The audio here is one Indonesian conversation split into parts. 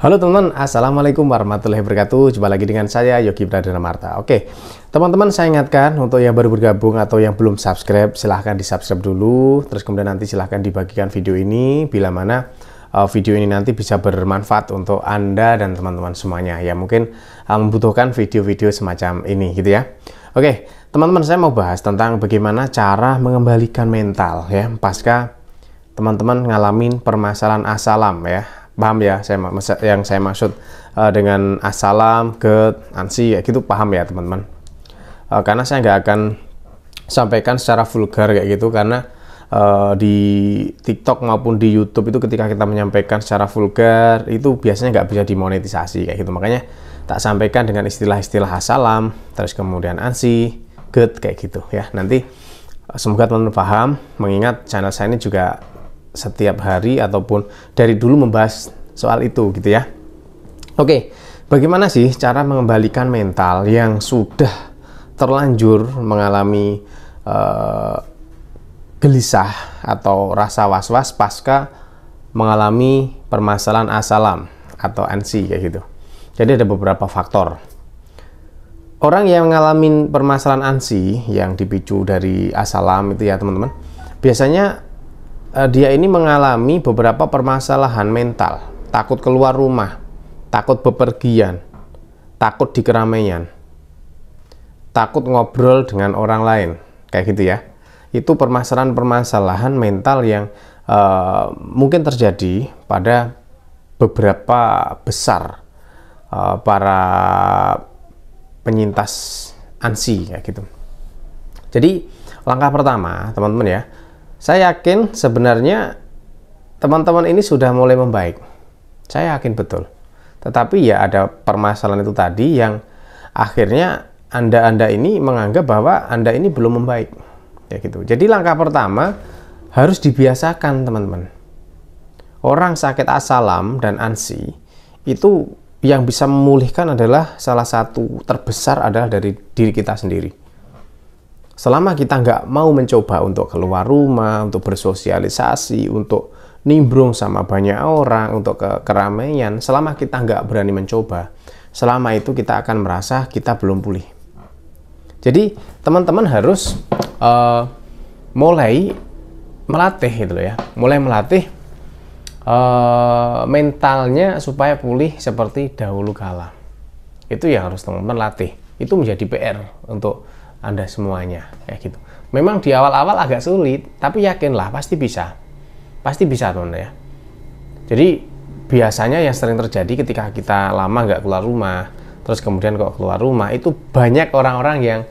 Halo teman-teman, Assalamualaikum warahmatullahi wabarakatuh. Jumpa lagi dengan saya Yogi Pradana Marta. Oke, teman-teman, saya ingatkan untuk yang baru bergabung atau yang belum subscribe, silahkan di subscribe dulu. Terus kemudian nanti silahkan dibagikan video ini bila mana video ini nanti bisa bermanfaat untuk Anda dan teman-teman semuanya yang mungkin membutuhkan video-video semacam ini gitu ya. Oke, teman-teman, saya mau bahas tentang bagaimana cara mengembalikan mental ya pasca teman-teman ngalamin permasalahan asalam ya. Paham ya yang saya maksud dengan asalam, GERD, ANSI ya gitu, paham ya teman-teman. Karena saya nggak akan sampaikan secara vulgar kayak gitu, karena di TikTok maupun di YouTube itu ketika kita menyampaikan secara vulgar itu biasanya nggak bisa dimonetisasi kayak gitu. Makanya tak sampaikan dengan istilah-istilah asalam, terus kemudian ANSI, GERD kayak gitu ya. Nanti semoga teman-teman paham, mengingat channel saya ini juga setiap hari ataupun dari dulu membahas soal itu gitu ya. Oke, bagaimana sih cara mengembalikan mental yang sudah terlanjur mengalami gelisah atau rasa was-was pasca mengalami permasalahan asalam atau ANSI kayak gitu. Jadi ada beberapa faktor. Orang yang mengalami permasalahan ANSI yang dipicu dari asalam itu ya teman-teman, biasanya dia ini mengalami beberapa permasalahan mental, takut keluar rumah, takut bepergian, takut di keramaian, takut ngobrol dengan orang lain, kayak gitu ya. Itu permasalahan-permasalahan mental yang mungkin terjadi pada beberapa besar para penyintas ANSI, kayak gitu. Jadi langkah pertama, teman-teman ya, saya yakin sebenarnya teman-teman ini sudah mulai membaik. Saya yakin betul. Tetapi ya ada permasalahan itu tadi yang akhirnya Anda ini menganggap bahwa Anda ini belum membaik. Ya gitu. Jadi langkah pertama harus dibiasakan, teman-teman. Orang sakit asalam dan ANSI itu yang bisa memulihkan adalah salah satu terbesar adalah dari diri kita sendiri. Selama kita nggak mau mencoba untuk keluar rumah, untuk bersosialisasi, untuk nimbrung sama banyak orang, untuk ke keramaian, selama kita nggak berani mencoba, selama itu kita akan merasa kita belum pulih. Jadi teman-teman harus mulai melatih gitu ya, mulai melatih mentalnya supaya pulih seperti dahulu kala. Itu yang harus teman-teman latih. Itu menjadi PR untuk Anda semuanya kayak gitu. Memang di awal-awal agak sulit, tapi yakinlah pasti bisa teman-teman ya. Jadi biasanya yang sering terjadi ketika kita lama nggak keluar rumah, terus kemudian kok keluar rumah, itu banyak orang-orang yang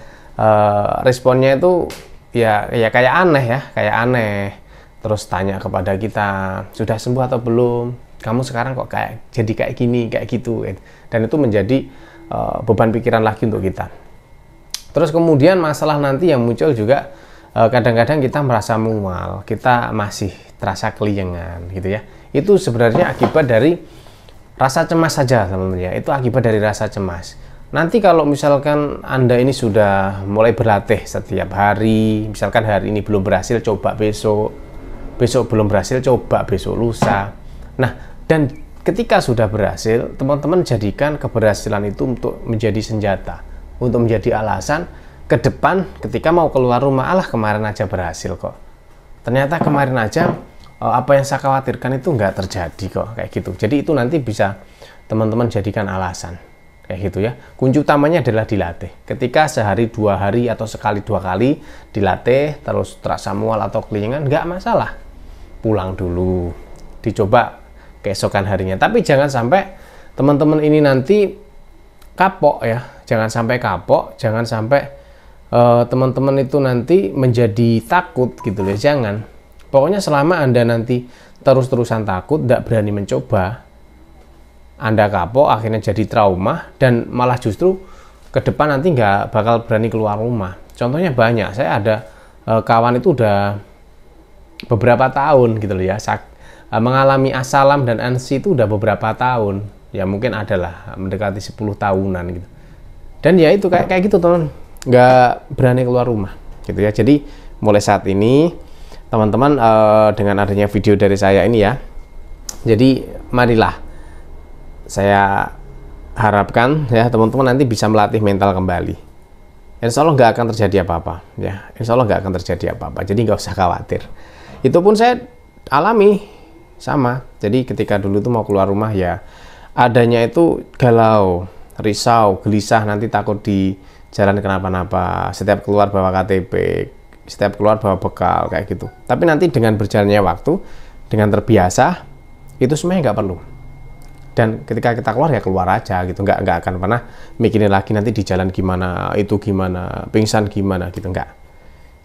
responnya itu ya kayak aneh, terus tanya kepada kita, sudah sembuh atau belum, kamu sekarang kok jadi kayak gini, kayak gitu, dan itu menjadi beban pikiran lagi untuk kita. Terus kemudian masalah nanti yang muncul juga kadang-kadang kita merasa mual, kita masih terasa keliengan gitu ya. Itu sebenarnya akibat dari rasa cemas saja teman-teman ya. Itu akibat dari rasa cemas. Nanti kalau misalkan Anda ini sudah mulai berlatih setiap hari, misalkan hari ini belum berhasil, coba besok belum berhasil, coba besok lusa. Nah, dan ketika sudah berhasil, teman-teman jadikan keberhasilan itu untuk menjadi senjata, untuk menjadi alasan ke depan ketika mau keluar rumah, alah kemarin aja berhasil kok. Ternyata kemarin aja apa yang saya khawatirkan itu nggak terjadi kok, kayak gitu. Jadi itu nanti bisa teman-teman jadikan alasan, kayak gitu ya. Kunci utamanya adalah dilatih. Ketika sehari 2 hari atau sekali 2 kali dilatih, terus terasa mual atau keliengan, nggak masalah. Pulang dulu, dicoba keesokan harinya. Tapi jangan sampai teman-teman ini nanti kapok ya. Jangan sampai kapok, jangan sampai teman-teman itu nanti menjadi takut gitu ya. Jangan. Pokoknya selama Anda nanti terus-terusan takut, tidak berani mencoba, Anda kapok, akhirnya jadi trauma, dan malah justru ke depan nanti nggak bakal berani keluar rumah. Contohnya banyak. Saya ada kawan itu udah beberapa tahun gitu loh ya, mengalami asalam dan ANSI itu udah beberapa tahun. Ya mungkin adalah mendekati 10 tahunan gitu. Dan ya itu kayak gitu teman, nggak berani keluar rumah gitu ya. Jadi mulai saat ini teman-teman dengan adanya video dari saya ini ya, jadi marilah saya harapkan ya teman-teman nanti bisa melatih mental kembali. Insya Allah nggak akan terjadi apa-apa ya. Insya Allah nggak akan terjadi apa-apa. Jadi nggak usah khawatir. Itu pun saya alami sama. Jadi ketika dulu tuh mau keluar rumah ya adanya itu galau, risau, gelisah, nanti takut di jalan kenapa-napa. Setiap keluar bawa KTP, setiap keluar bawa bekal kayak gitu. Tapi nanti dengan berjalannya waktu, dengan terbiasa, itu semuanya nggak perlu. Dan ketika kita keluar ya keluar aja gitu, nggak akan pernah mikirin lagi nanti di jalan gimana, itu gimana, pingsan gimana gitu, nggak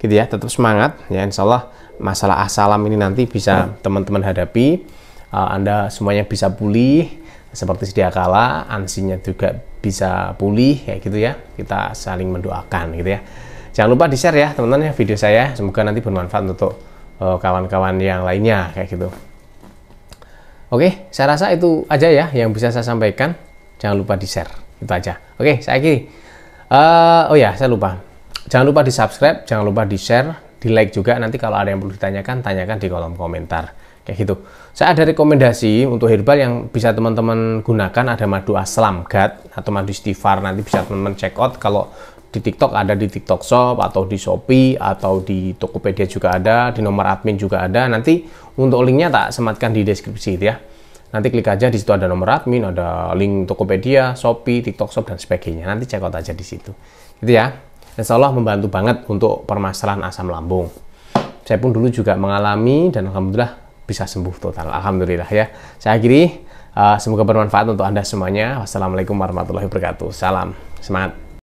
gitu ya. Tetap semangat ya, insya Allah masalah asalam ini nanti bisa teman-teman hadapi, Anda semuanya bisa pulih seperti sedia kala, ansinya juga bisa pulih kayak gitu ya. Kita saling mendoakan gitu ya. Jangan lupa di share ya teman-teman ya video saya, semoga nanti bermanfaat untuk kawan-kawan yang lainnya kayak gitu. Oke, saya rasa itu aja ya yang bisa saya sampaikan. Jangan lupa di-share, itu aja. Oke, saya akhiri. Oh ya, saya lupa. Jangan lupa di-subscribe, jangan lupa di-share, di-like juga. Nanti kalau ada yang perlu ditanyakan, tanyakan di kolom komentar. Kayak gitu. Saya ada rekomendasi untuk herbal yang bisa teman-teman gunakan. Ada madu aslam God atau madu istighfar. Nanti bisa teman-teman check out. Kalau di TikTok ada di TikTok Shop, atau di Shopee, atau di Tokopedia juga ada, di nomor admin juga ada. Nanti untuk linknya tak sematkan di deskripsi gitu ya. Nanti klik aja, di situ ada nomor admin, ada link Tokopedia, Shopee, TikTok Shop dan sebagainya. Nanti check out aja di situ. Gitu ya. Insya Allah membantu banget untuk permasalahan asam lambung. Saya pun dulu juga mengalami dan alhamdulillah bisa sembuh total. Alhamdulillah ya. Saya akhiri. Semoga bermanfaat untuk Anda semuanya. Wassalamualaikum warahmatullahi wabarakatuh. Salam semangat.